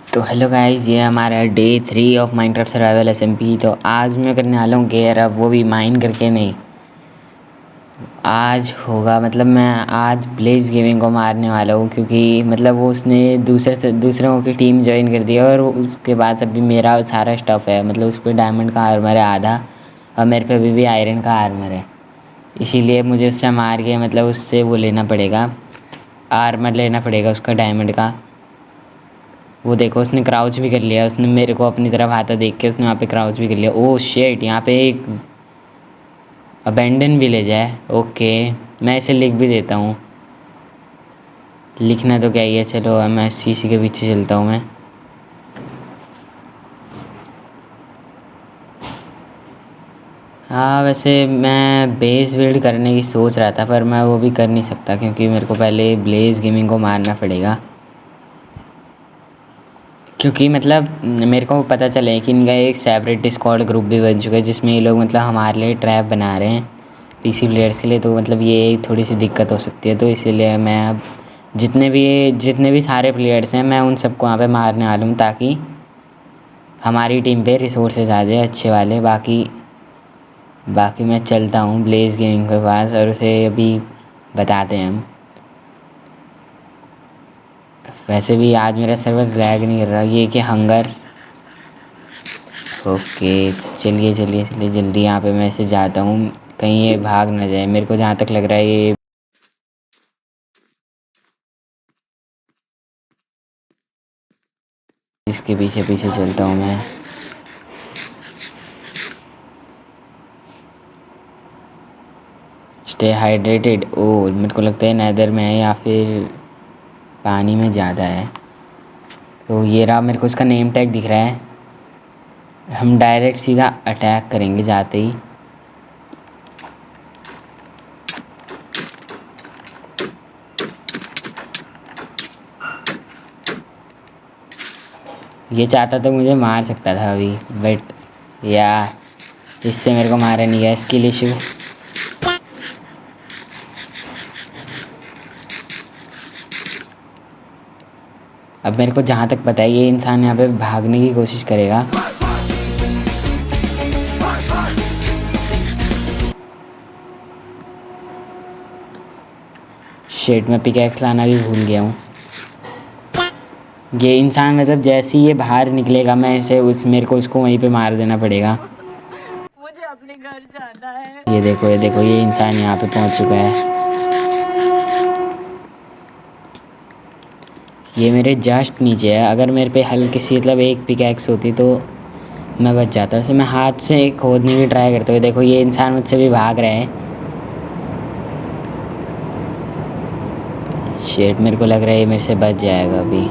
तो hello guys, ये हमारा day 3 of Minecraft survival SMP. तो आज मैं करने वाला हूँ गेयर अप, वो भी माइन करके नहीं। आज होगा मतलब मैं आज ब्लेज गेमिंग को मारने वाला हूँ, क्योंकि मतलब वो उसने दूसरों की टीम ज्वाइन कर दी है और उसके बाद अभी मेरा सारा स्टफ़ है। मतलब उस पर डायमंड का आर्मर है आधा, और मेरे पे अभी भी आयरन का आर्मर है। इसीलिए मुझे उससे मार के मतलब उससे वो लेना पड़ेगा, आर्मर लेना पड़ेगा उसका डायमंड का। वो देखो उसने क्राउच भी कर लिया, उसने मेरे को अपनी तरफ आता देख के उसने वहाँ पे क्राउच भी कर लिया। ओह शेट, यहाँ पे एक अबेंडन विलेज है। ओके, मैं इसे लिख भी देता हूँ। लिखना तो क्या ही है, चलो मैं सीसी के पीछे चलता हूँ मैं। हाँ, वैसे मैं बेस बिल्ड करने की सोच रहा था, पर मैं वो भी कर नहीं सकता क्योंकि मेरे को पहले ब्लेज गेमिंग को मारना पड़ेगा। क्योंकि मतलब मेरे को पता चला है कि इनका एक सेपरेट डिस्कॉर्ड ग्रुप भी बन चुका है, जिसमें ये लोग मतलब हमारे लिए ट्रैप बना रहे हैं पीसी प्लेयर्स के लिए। तो मतलब ये थोड़ी सी दिक्कत हो सकती है, तो इसीलिए मैं अब जितने भी सारे प्लेयर्स हैं मैं उन सबको वहाँ पे मारने वाला हूँ, ताकि हमारी टीम पे रिसोर्सेज आ जाए अच्छे वाले। बाकी मैं चलता हूँ ब्लेज गेमिंग के पास और उसे अभी बताते हैं हम। वैसे भी आज मेरा सर्वर लैग नहीं कर रहा, ये कि हंगर। ओके, चलिए चलिए चलिए जल्दी यहाँ पे मैं इसे जाता हूँ, कहीं ये भाग ना जाए। मेरे को जहाँ तक लग रहा है ये इसके पीछे पीछे चलता हूँ मैं। Stay hydrated. ओ मेरे को लगता है नेदर में है या फिर पानी में ज़्यादा है। तो ये रहा, मेरे को इसका नेम टैग दिख रहा है। हम डायरेक्ट सीधा अटैक करेंगे जाते ही। ये चाहता तो मुझे मार सकता था अभी, बट यार इससे मेरे को मारा नहीं गया। Skill issue. अब मेरे को जहाँ तक पता है ये इंसान यहाँ पे भागने की कोशिश करेगा। शेट, मैं पिकैक्स लाना भी भूल गया हूँ। ये इंसान मतलब जैसे ही ये बाहर निकलेगा मैं इसे मेरे को उसको वहीं पे मार देना पड़ेगा। मुझे अपने घर जाना है। ये देखो ये इंसान यहाँ पे पहुँच चुका है। ये मेरे जस्ट नीचे है। अगर मेरे पे हल्की सी मतलब एक पिकैक्स होती तो मैं बच जाता। वैसे मैं हाथ से खोदने की ट्राई करता हूँ। देखो ये इंसान मुझसे भी भाग रहा है। शेट, मेरे को लग रहा है ये मेरे से बच जाएगा अभी।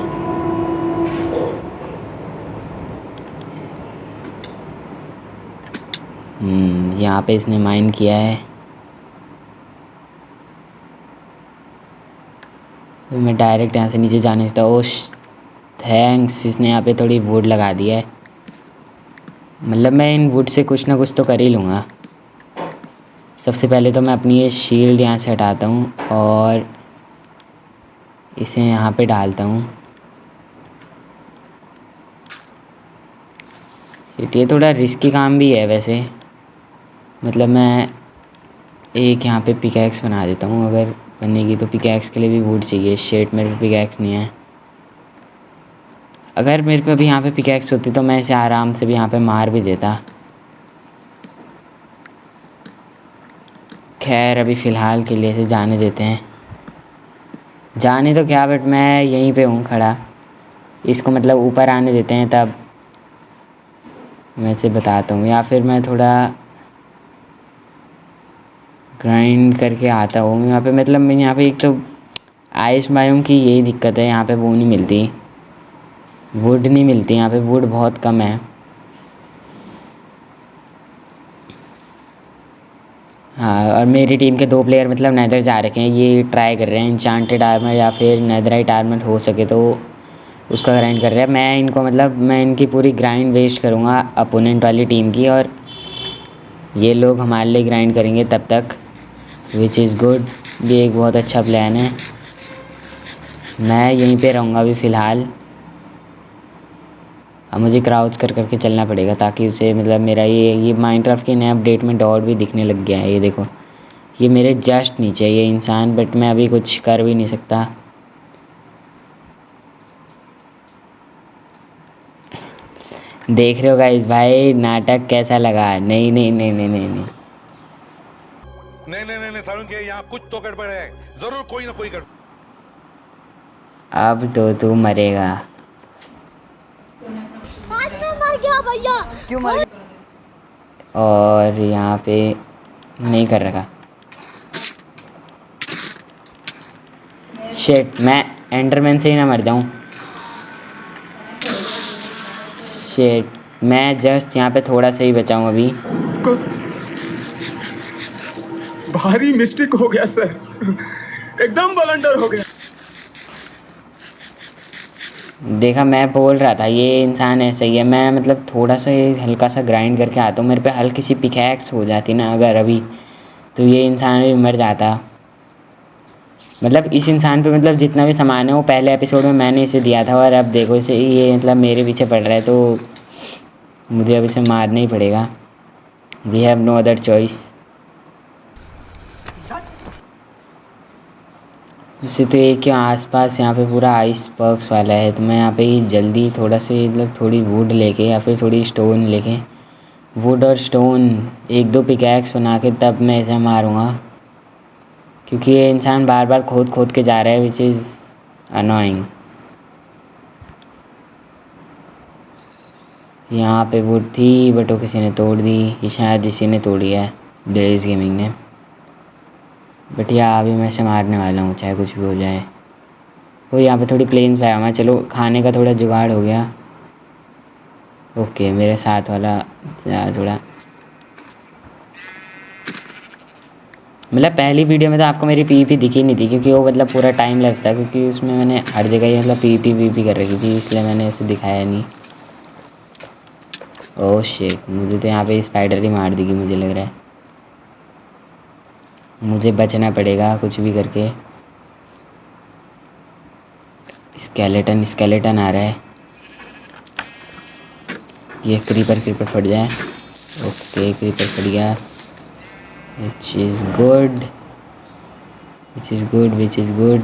यहाँ पे इसने माइन किया है। मैं डायरेक्ट यहाँ से नीचे जाने से ओह थैंक्स, इसने यहाँ पे थोड़ी वुड लगा दिया है। मतलब मैं इन वुड से कुछ ना कुछ तो कर ही लूँगा। सबसे पहले तो मैं अपनी ये शील्ड यहाँ से हटाता हूँ और इसे यहाँ पे डालता हूँ। ये थोड़ा रिस्की काम भी है वैसे। मतलब मैं एक यहाँ पे पिकैक्स बना देता हूँ, अगर बनेगी तो। पिकैक्स के लिए भी वुड चाहिए। शेट, मेरे पे पिकैक्स नहीं है। अगर मेरे पे अभी यहाँ पे पिकैक्स होती तो मैं इसे आराम से भी यहाँ पे मार भी देता। खैर अभी फ़िलहाल के लिए इसे जाने देते हैं। जाने तो क्या, बट मैं यहीं पे हूँ खड़ा। इसको मतलब ऊपर आने देते हैं, तब मैं इसे बताता हूँ। या फिर मैं थोड़ा ग्राइंड करके आता हूँ यहाँ पे। मतलब मैं यहाँ पे एक तो आइस बायोम की यही दिक्कत है, यहाँ पे वो नहीं मिलती, वुड नहीं मिलती। यहाँ पे वुड बहुत कम है। हाँ, और मेरी टीम के 2 प्लेयर मतलब नेदर जा रखे हैं। ये ट्राई कर रहे हैं इंचांटेड आर्मर या फिर नेदराइट आर्मर हो सके तो उसका ग्राइंड कर रहे हैं। मैं इनको मतलब मैं इनकी पूरी ग्राइंड वेस्ट करूँगा अपोनेंट वाली टीम की, और ये लोग हमारे लिए ग्राइंड करेंगे तब तक, विच इज़ गुड। ये एक बहुत अच्छा प्लान है। मैं यहीं पे रहूँगा अभी फ़िलहाल। अब मुझे क्राउच कर करके चलना पड़ेगा ताकि उसे मतलब मेरा ये माइनक्राफ्ट के नए अपडेट में डॉट भी दिखने लग गया है। ये देखो, ये मेरे जस्ट नीचे है ये इंसान, बट मैं अभी कुछ कर भी नहीं सकता। देख रहे हो गाइस भाई नाटक कैसा लगा? नहीं नहीं नहीं नहीं नहीं नहीं नहीं नहीं नहीं नहीं सारुण के यहाँ कुछ तो गड़बड़ है, जरूर कोई ना कोई गड़बड़। अब तो तू मरेगा। आज मैं मर गया भैया। क्यों मर गया? और यहाँ पे नहीं कर रखा। शिट, मैं एंडरमैन से ही ना मर जाऊँ। शिट, मैं जस्ट यहाँ पे थोड़ा सा ही बचा हूँ अभी। भारी मिस्टेक हो गया सर, एकदम ब्लंडर हो गया। देखा, मैं बोल रहा था ये इंसान ऐसा ही है। मैं मतलब थोड़ा सा ये हल्का सा ग्राइंड करके आता हूँ। मेरे पे हल्की सी पिकैक्स हो जाती ना अगर अभी, तो ये इंसान भी मर जाता। मतलब इस इंसान पे मतलब जितना भी सामान है वो पहले एपिसोड में मैंने इसे दिया था, और अब देखो इसे, ये मतलब मेरे पीछे पड़ रहा है, तो मुझे अब इसे मारना ही पड़ेगा। We have no other choice. वैसे तो एक के आसपास यहाँ पे पूरा आइस बॉक्स वाला है, तो मैं यहाँ पे ही जल्दी थोड़ा से मतलब थोड़ी वुड लेके या फिर थोड़ी स्टोन लेके, वुड और स्टोन एक दो पिकैक्स बना के तब मैं इसे मारूँगा, क्योंकि ये इंसान बार बार खोद खोद के जा रहा है, विच इज़ अनोइंग। यहाँ पे वुड थी बट वो किसी ने तोड़ दी, ये शायद इसी ने तोड़ी है, ब्लेज गेमिंग ने। बट यहाँ अभी मैं इसे मारने वाला हूँ चाहे कुछ भी हो जाए। वो यहाँ पे थोड़ी प्लेन्स पाया हुआ, चलो खाने का थोड़ा जुगाड़ हो गया। ओके, मेरे साथ वाला थोड़ा मतलब पहली वीडियो में तो आपको मेरी पीवीपी दिखी नहीं थी, क्योंकि वो मतलब पूरा टाइम लैप्स था, क्योंकि उसमें मैंने हर जगह ही मतलब पीवीपी कर रखी थी, इसलिए मैंने इसे दिखाया नहीं। ओह शिट, मुझे तो यहाँ पे स्पाइडर ही मार देगी मुझे लग रहा है। मुझे बचना पड़ेगा कुछ भी करके। स्केलेटन आ रहा है। ये क्रीपर फट जाए। ओके, क्रीपर फट गया, विच इज़ गुड।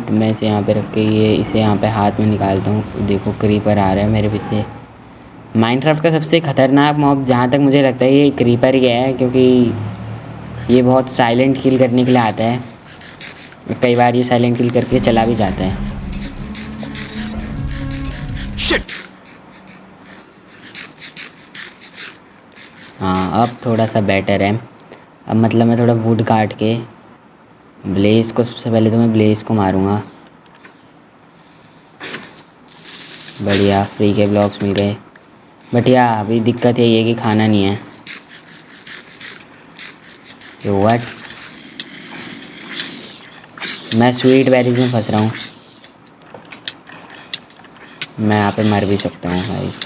मैं इसे यहाँ पे रख के इसे यहाँ पे हाथ में निकालता हूँ। देखो क्रीपर आ रहा है मेरे पीछे। माइनक्राफ्ट का सबसे ख़तरनाक मॉब जहाँ तक मुझे लगता है ये क्रीपर ही है, क्योंकि ये बहुत साइलेंट किल करने के लिए आता है। कई बार ये साइलेंट किल करके चला भी जाता है। Shit. हाँ, अब थोड़ा सा बेटर है। अब मतलब मैं थोड़ा वुड काट के ब्लेज़ को, सबसे पहले तो मैं ब्लेज़ को मारूंगा। बढ़िया, फ्री के ब्लॉक्स मिल गए। बट यार अभी दिक्कत यही है कि खाना नहीं है। व्हाट, मैं स्वीट बेरीज में फंस रहा हूँ। मैं यहाँ पे मर भी सकता हूँ गाइस,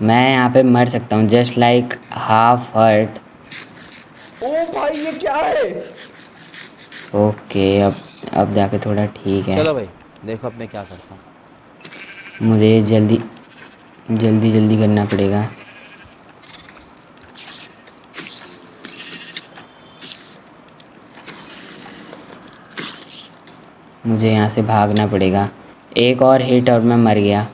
मैं यहाँ पे मर सकता हूँ जस्ट लाइक हाफ हर्ट। ओ भाई ये क्या है? ओके, अब जाके थोड़ा ठीक है। चलो भाई देखो अब मैं क्या करता हूँ। मुझे जल्दी करना पड़ेगा। मुझे यहाँ से भागना पड़ेगा। एक और हिट और मैं मर गया।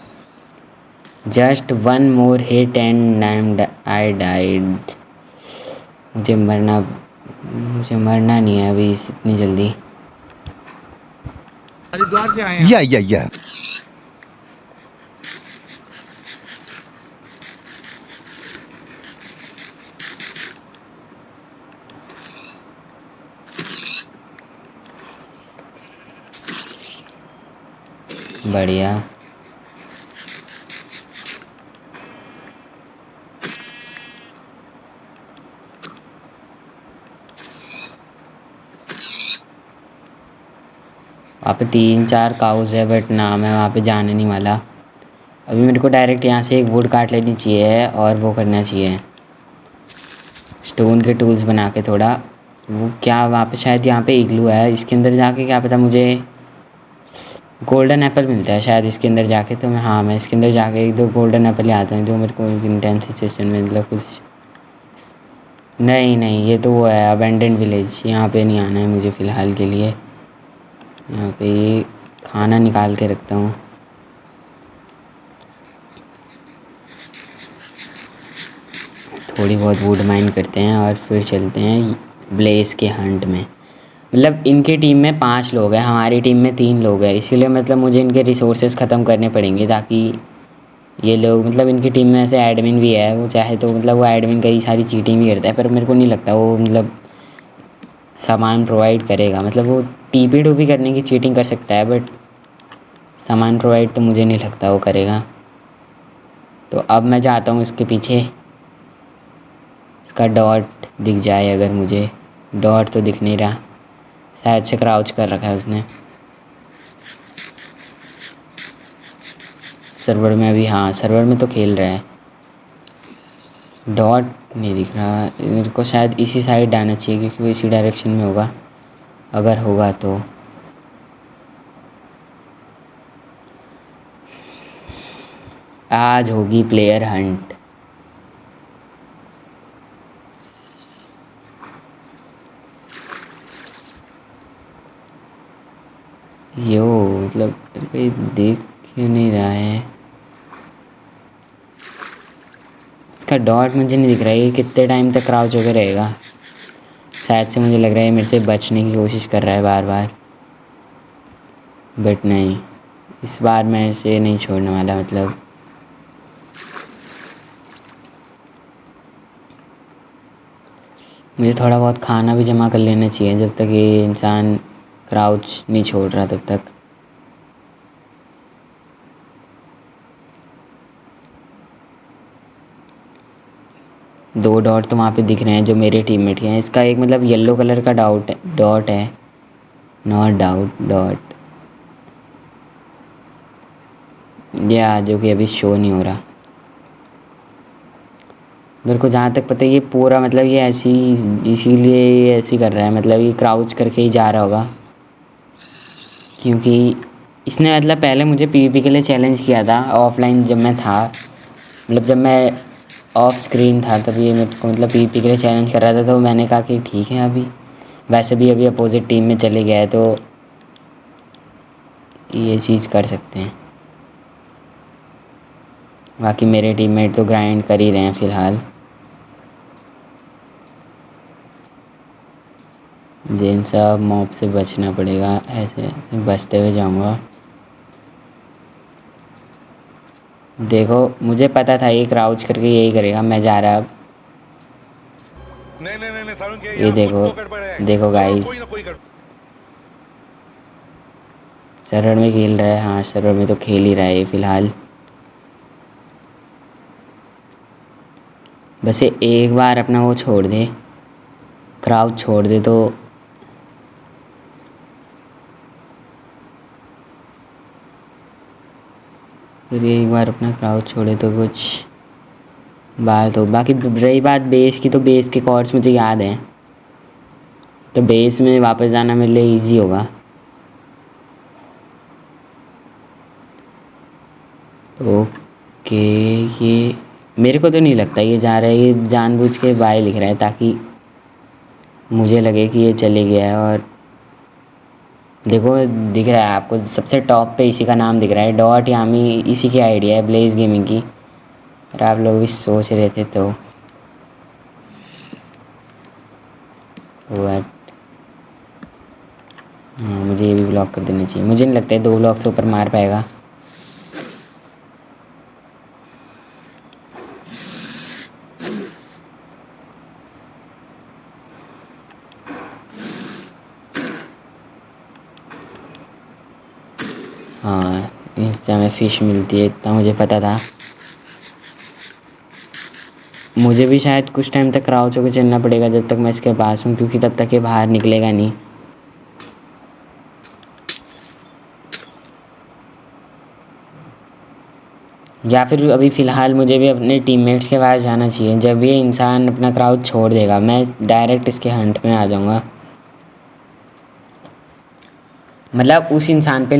Just one more heat and I died. मुझे मरना नहीं है अभी इतनी जल्दी। हरिद्वार से आए हैं। या बढ़िया, वहाँ पे 3-4 काउज़ है, बट ना मैं वहाँ पे जाने नहीं वाला। अभी मेरे को डायरेक्ट यहाँ से एक वुड काट लेनी चाहिए और वो करना चाहिए स्टोन के टूल्स बना के थोड़ा। वो क्या वहाँ पे शायद यहाँ पे इग्लू है, इसके अंदर जाके क्या पता मुझे गोल्डन एप्पल मिलता है शायद इसके अंदर जाके, तो मैं इसके अंदर जाके 1-2 गोल्डन एप्पल ले आता हूँ जो मेरे को इंटेंस सिचुएशन में मतलब कुछ। नहीं ये तो वो है अबेंडेंट विलेज, यहाँ पे नहीं आना है मुझे फ़िलहाल के लिए। यहाँ पे ये खाना निकाल के रखता हूँ। थोड़ी बहुत वुड माइन करते हैं और फिर चलते हैं ब्लेस के हंट में। मतलब इनकी टीम में 5 लोग हैं, हमारी टीम में 3 लोग हैं, इसीलिए मतलब मुझे इनके रिसोर्सेज ख़त्म करने पड़ेंगे ताकि ये लोग मतलब इनकी टीम में ऐसे एडमिन भी है, वो चाहे तो मतलब वो एडमिन कई सारी चीटिंग भी करता है, पर मेरे को नहीं लगता वो मतलब सामान प्रोवाइड करेगा। मतलब वो टीपी टूपी करने की चीटिंग कर सकता है बट सामान प्रोवाइड तो मुझे नहीं लगता वो करेगा। तो अब मैं जाता हूँ इसके पीछे। इसका डॉट दिख जाए अगर मुझे, डॉट तो दिख नहीं रहा, शायद से क्राउच कर रखा है उसने सर्वर में अभी। हाँ सर्वर में तो खेल रहा है। डॉट नहीं दिख रहा मेरे को, शायद इसी साइड आना चाहिए क्योंकि वो इसी डायरेक्शन में होगा, अगर होगा तो। आज होगी प्लेयर हंट। यो मतलब कोई देख क्यों नहीं रहा है। इसका डॉट मुझे नहीं दिख रहा है, ये कितने टाइम तक क्राउच होकर रहेगा। शायद से मुझे लग रहा है मेरे से बचने की कोशिश कर रहा है बार बार, बट नहीं, इस बार मैं इसे नहीं छोड़ने वाला। मतलब मुझे थोड़ा बहुत खाना भी जमा कर लेना चाहिए जब तक ये इंसान क्राउच नहीं छोड़ रहा तब तक। दो डॉट तो वहाँ पे दिख रहे हैं जो मेरे टीममेट के हैं। इसका एक मतलब येलो कलर का डॉट है, नॉट डाउट डॉट, या जो कि अभी शो नहीं हो रहा मेरे को। जहाँ तक पता है ये पूरा मतलब ये ऐसी, इसीलिए ये ऐसी कर रहा है, मतलब ये क्राउच करके ही जा रहा होगा क्योंकि इसने मतलब पहले मुझे पीवीपी के लिए चैलेंज किया था ऑफलाइन जब मैं था, मतलब जब मैं ऑफ स्क्रीन था तब ये मेरे को मतलब पीवीपी के लिए चैलेंज कर रहा था। तो मैंने कहा कि ठीक है, अभी वैसे भी अभी अपोजिट टीम में चले गया है तो ये चीज़ कर सकते हैं। बाकी मेरे टीममेट तो ग्राइंड कर ही रहे हैं फ़िलहाल। मुझे इन सब मॉब से बचना पड़ेगा, ऐसे बचते हुए जाऊंगा। देखो मुझे पता था ये क्राउच करके यही करेगा, मैं जा रहा अब। नहीं सारुण के ये देखो देखो गाइस, सर्वर में खेल रहा है। हाँ सर्वर में तो खेल ही रहा है फ़िलहाल। बस ये एक बार अपना वो छोड़ दे, क्राउच छोड़ दे तो फिर एक बार अपना क्राउच छोड़े तो कुछ बात हो। बाकी रही बात बेस की, तो बेस के कॉर्ड्स मुझे याद हैं, तो बेस में वापस जाना मेरे लिए इजी होगा। ओके ये मेरे को तो नहीं लगता ये जा रहा है, ये जानबूझ के बाय लिख रहा है ताकि मुझे लगे कि ये चले गया है। और देखो दिख रहा है आपको सबसे टॉप पे इसी का नाम दिख रहा है, डॉट यामी इसी की आइडिया है ब्लेज गेमिंग की। और आप लोग भी सोच रहे थे तो व्हाट, हाँ मुझे ये भी ब्लॉक कर देना चाहिए। मुझे नहीं लगता है 2 ब्लॉक से ऊपर मार पाएगा। हाँ इससे हमें फ़िश मिलती है, इतना मुझे पता था। मुझे भी शायद कुछ टाइम तक क्राउच होकर चलना पड़ेगा जब तक मैं इसके पास हूँ, क्योंकि तब तक ये बाहर निकलेगा नहीं। या फिर अभी फ़िलहाल मुझे भी अपने टीममेट्स के पास जाना चाहिए। जब ये इंसान अपना क्राउच छोड़ देगा मैं डायरेक्ट इसके हंट में आ जाऊँगा। मतलब उस इंसान पे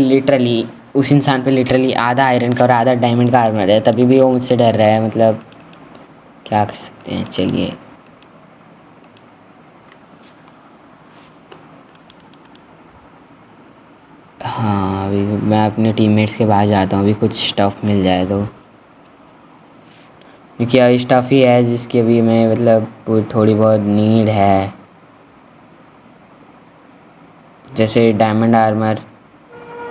लिटरली आधा आयरन का और आधा डायमंड का आर्मर है, तभी भी वो मुझसे डर रहा है। मतलब क्या कर सकते हैं, चलिए। हाँ, अभी मैं अपने टीममेट्स के पास जाता हूँ, अभी कुछ स्टफ़ मिल जाए तो, क्योंकि अभी स्टफ़ ही है जिसकी अभी मैं मतलब थोड़ी बहुत नीड है। जैसे डायमंड आर्मर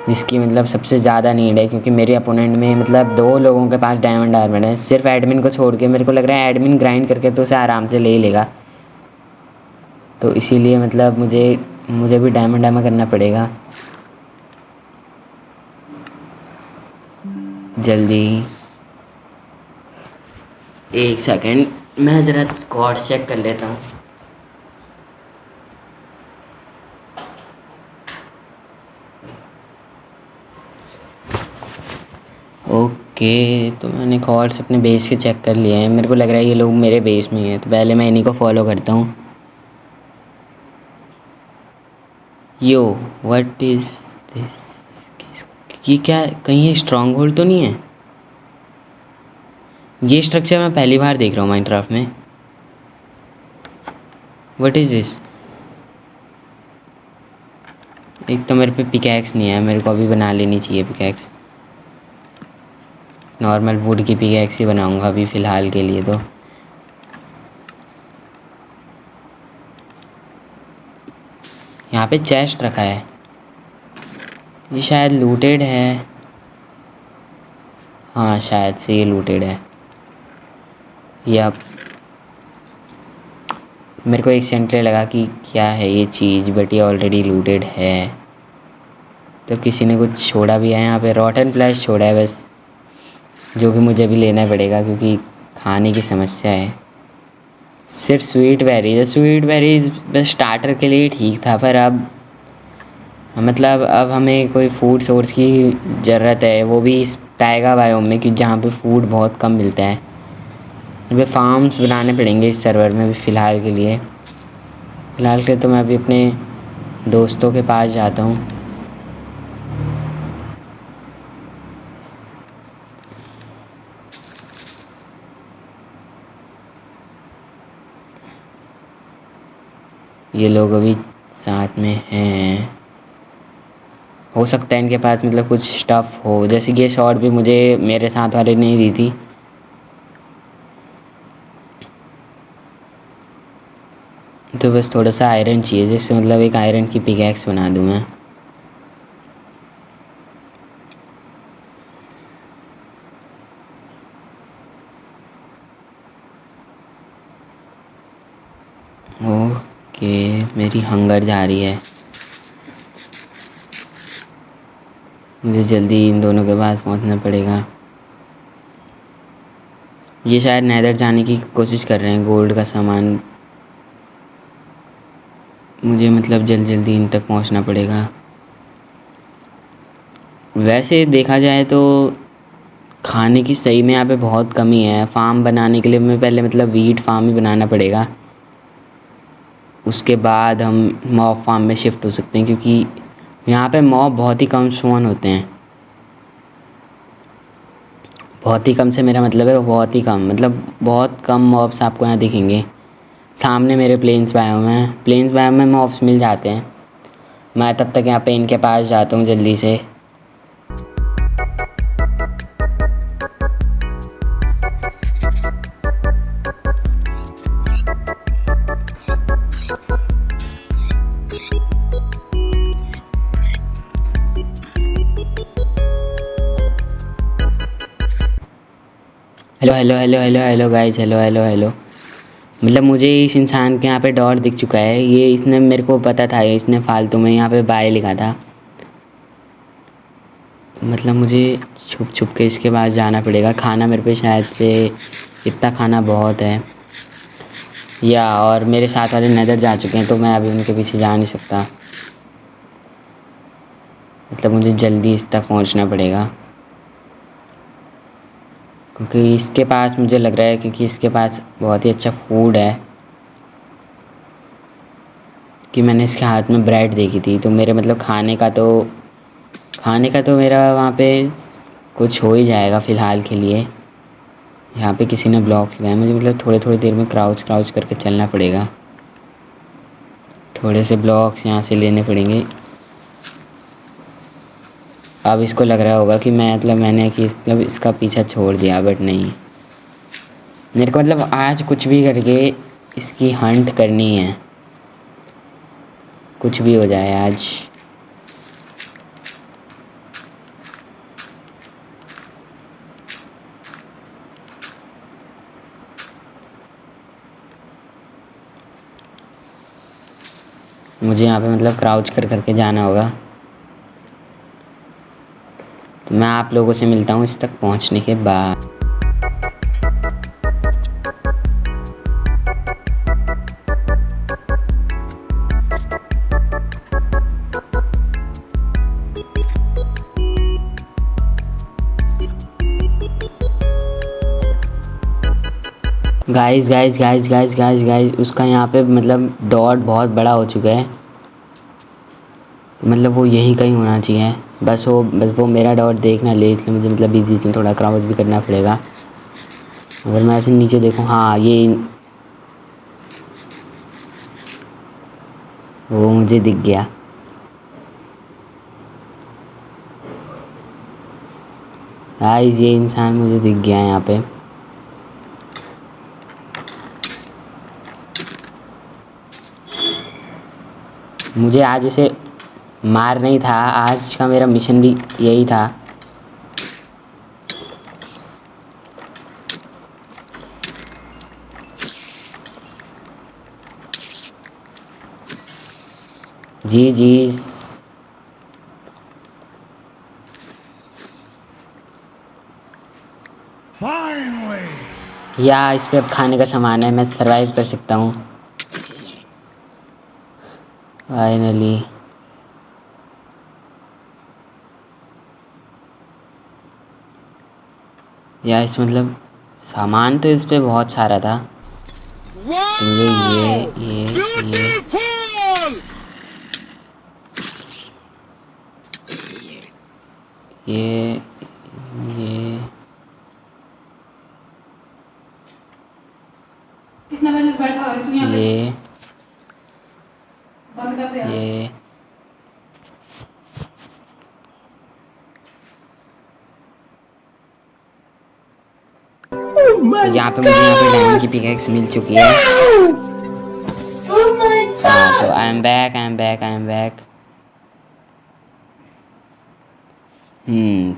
जिसकी मतलब सबसे ज़्यादा नीड है, क्योंकि मेरे अपोनेंट में मतलब 2 लोगों के पास डायमंड आर्मर है, सिर्फ एडमिन को छोड़ के। मेरे को लग रहा है एडमिन ग्राइंड करके तो उसे आराम से ले ही लेगा, तो इसीलिए मतलब मुझे भी डायमंड आर्मर करना पड़ेगा जल्दी। एक सेकंड, मैं ज़रा कॉर्ड्स चेक कर लेता हूँ। ओके, तो मैंने कॉर्ड्स अपने बेस के चेक कर लिए हैं। मेरे को लग रहा है ये लोग मेरे बेस में ही हैं, तो पहले मैं इन्हीं को फॉलो करता हूँ। Yo what is this? ये क्या, कहीं ये स्ट्रॉन्ग होल्ड तो नहीं है? ये स्ट्रक्चर मैं पहली बार देख रहा हूँ माइनक्राफ्ट में। What is this? एक तो मेरे पे पिकैक्स नहीं है, मेरे को अभी बना लेनी चाहिए पिकैक्स। नॉर्मल वुड की पिकैक्स ही बनाऊंगा अभी फ़िलहाल के लिए। तो यहाँ पे चेस्ट रखा है, ये शायद लूटेड है। हाँ, शायद से ये लूटेड है। या मेरे को एक सेंट लगा कि क्या है ये चीज़, बट ये ऑलरेडी लूटेड है। तो किसी ने कुछ छोड़ा भी है यहाँ पे, रॉटन फ्लैश छोड़ा है बस, जो कि मुझे भी लेना पड़ेगा क्योंकि खाने की समस्या है। सिर्फ स्वीट बेरीज बस स्टार्टर के लिए ठीक था, पर अब मतलब अब हमें कोई फूड सोर्स की ज़रूरत है, वो भी इस टाइगा बायोम में, क्योंकि जहाँ पे फूड बहुत कम मिलता है। हमें फार्म्स बनाने पड़ेंगे इस सर्वर में भी फ़िलहाल के लिए। तो मैं अभी अपने दोस्तों के पास जाता हूँ। ये लोग अभी साथ में हैं, हो सकता है इनके पास मतलब कुछ स्टफ़ हो। जैसे ये शॉट भी मुझे मेरे साथ वाले ने दी थी। तो बस थोड़ा सा आयरन चाहिए, जिससे मतलब एक आयरन की पिकैक्स बना दूँ मैं। ओके, मेरी हंगर जा रही है, मुझे जल्दी इन दोनों के पास पहुंचना पड़ेगा। ये शायद नेदर जाने की कोशिश कर रहे हैं, गोल्ड का सामान। मुझे मतलब जल्दी इन तक पहुंचना पड़ेगा। वैसे देखा जाए तो खाने की सही में यहाँ पे बहुत कमी है। फार्म बनाने के लिए हमें पहले मतलब वीट फार्म ही बनाना पड़ेगा, उसके बाद हम मॉब फार्म में शिफ्ट हो सकते हैं, क्योंकि यहाँ पे मॉब बहुत ही कम स्पॉन होते हैं। बहुत ही कम से मेरा मतलब है बहुत ही कम, मतलब बहुत कम मॉब्स आपको यहाँ दिखेंगे। सामने मेरे प्लेन्स बायोम में मॉब्स मिल जाते हैं। मैं तब तक यहाँ पे इनके पास जाता हूँ जल्दी से। Hello guys, hello. मतलब मुझे इस इंसान के यहाँ पे डॉट दिख चुका है। ये इसने मेरे को पता था, इसने फालतू में यहाँ पे बाय लिखा था। मतलब मुझे छुप के इसके पास जाना पड़ेगा। खाना मेरे पे शायद से इतना खाना बहुत है, या और मेरे साथ वाले नेदर जा चुके हैं, तो मैं अभी उनके पीछे जा नहीं सकता। मतलब मुझे जल्दी इस तक पहुँचना पड़ेगा, क्योंकि इसके पास मुझे लग रहा है, क्योंकि इसके पास बहुत ही अच्छा फूड है। कि मैंने इसके हाथ में ब्रेड देखी थी, तो मेरे मतलब खाने का तो खाने का तो मेरा वहाँ पे कुछ हो ही जाएगा फ़िलहाल के लिए। यहाँ पे किसी ने ब्लॉक्स लगाए, मुझे मतलब थोड़े थोड़ी देर में क्राउच करके चलना पड़ेगा। थोड़े से ब्लॉक्स यहाँ से लेने पड़ेंगे। अब इसको लग रहा होगा कि मैंने कि मतलब इसका पीछा छोड़ दिया, बट नहीं, मेरे को मतलब आज कुछ भी करके इसकी हंट करनी है, कुछ भी हो जाए आज। मुझे यहाँ पे मतलब क्राउच करके जाना होगा। तो मैं आप लोगों से मिलता हूँ इस तक पहुँचने के बाद। गाइस उसका यहाँ पे मतलब डॉट बहुत बड़ा हो चुका है, मतलब वो यहीं कहीं होना चाहिए। बस वो मेरा डॉट देख ना ले, इसलिए मुझे मतलब बीच में थोड़ा क्राउच भी करना पड़ेगा। अगर मैं ऐसे नीचे देखूँ, हाँ ये वो मुझे दिख गया। गाइस ये इंसान मुझे दिख गया है यहाँ पे। मुझे आज इसे मार नहीं था, आज का मेरा मिशन भी यही था। जी या इस पे अब खाने का सामान है, मैं सरवाइव कर सकता हूँ फाइनली। या इस मतलब सामान तो इस पे बहुत सारा था। तो मुझे ये कितना बजे से बैठा हो तू यहाँ पे? बंद कर दे यार। ये तो यहाँ पे मुझे डायमंड की पिकैक्स मिल चुकी है। हाँ तो आई एम बैक।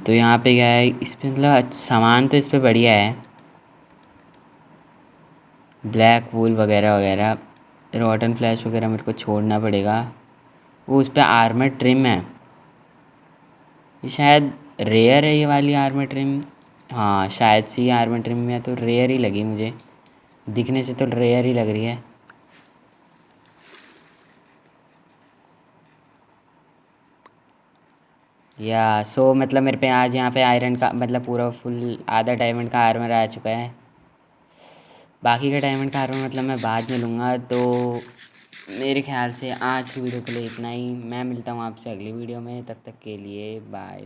तो यहाँ पे क्या है, इस पे मतलब सामान तो इस पे बढ़िया है, ब्लैक वूल वगैरह। रॉटन फ्लैश वगैरह मेरे को छोड़ना पड़ेगा। वो उस पर आर्मर ट्रिम है, ये शायद रेयर है ये वाली आर्मर ट्रिम। हाँ शायद से ये आर्मर ट्रिम में तो रेयर ही लगी मुझे, दिखने से तो रेयर ही लग रही है। या सो मतलब मेरे पे आज यहाँ पे आयरन का मतलब पूरा फुल आधा डायमंड का आर्मर आ चुका है। बाकी का डायमंड का आर्मर मतलब मैं बाद में लूँगा। तो मेरे ख्याल से आज की वीडियो के लिए इतना ही। मैं मिलता हूँ आपसे अगली वीडियो में, तब तक के लिए बाय।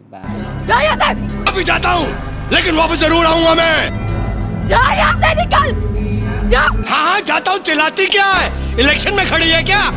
अभी जाता हूँ लेकिन वापस जरूर आऊंगा मैं। जा यहाँ से निकल जा। हाँ जाता हूँ, चिल्लाती क्या है, इलेक्शन में खड़ी है क्या?